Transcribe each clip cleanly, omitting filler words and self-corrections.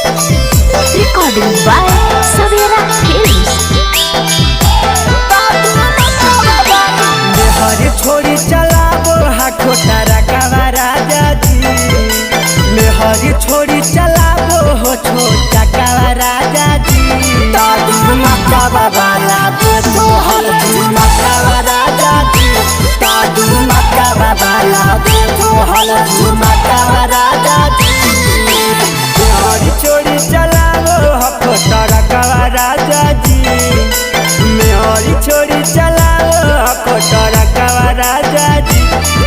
Recording by Savera Films. मेहर छोड़ी चलाबो हा खोटा रकावा राजा जी। मेहर छोड़ी चलाबो हो छोटा कावा राजा जी। दादू मकावा वाला दे तो हल झुमकावा राजा जी। दादू मकावा वाला दे तो हल झुमकावा राजा जी। मेहर छोड़ी चलाबो हा खोटा रकावा राजा जी। मेहर छोड़ी चलाबो हा खोटा रकावा राजा जी।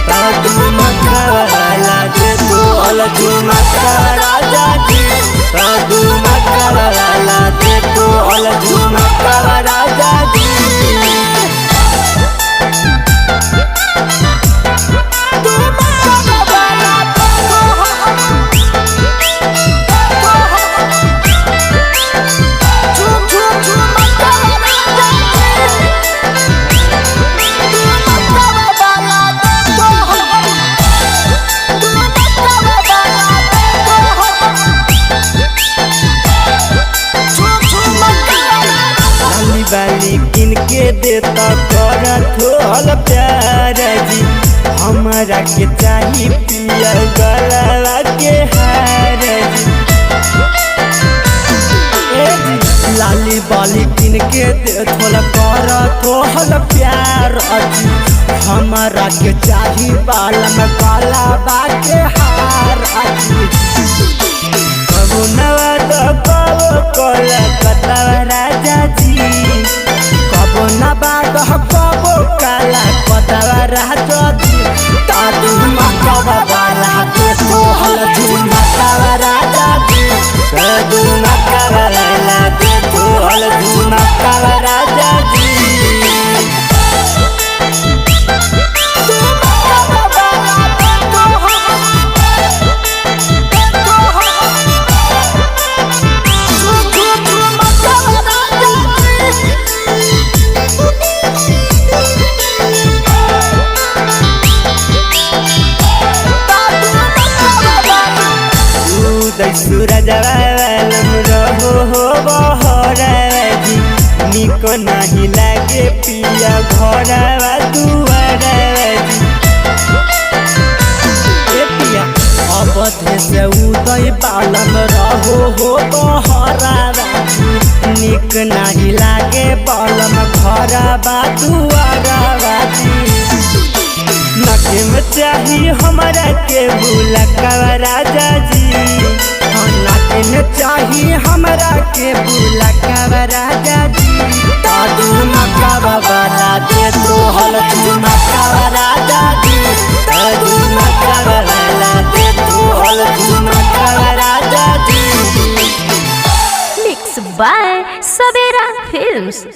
दादू मकावा वाला दे तो हल झुमकावा राजा जी। दादू मकावा वाला दे तो हल झुमकावा राजा जी। बाली किन के देता कर थोल प्यार जी। हमारा के चाही पिया गला के हार जी। लाली बाली किन के दे थोल कर थोल प्यार जी। हमारा के चाही बाल में काला बा के हार जी। कबो नवा तो कबो कोलकाता राजा जी। कबो नवा तो कबो काला कतावा राजा जी। दादू मकावा वाला दे तो हल झुमकावा राजा जी। दादू मकावा वाला दे तो हल झुमकावा राजा जी। सूरज वालम रहो हो बहरा जी। निको नहीं लागे पिया घरवा दुआरा जी। पिया अवध से उदय बालम रहो हो बहरा जी। निक नहीं लागे बालम घरवा दुआरा जी। नके में चाही हमारा के बुलकावा राजा जी। नाके में चाही हमरा के बुलकावा राजा जी। दादू मकावा वाला दे तो हल झुमकावा राजा जी। दादू मकावा वाला दे तो हल झुमकावा राजा जी। Mixed by Savera Films.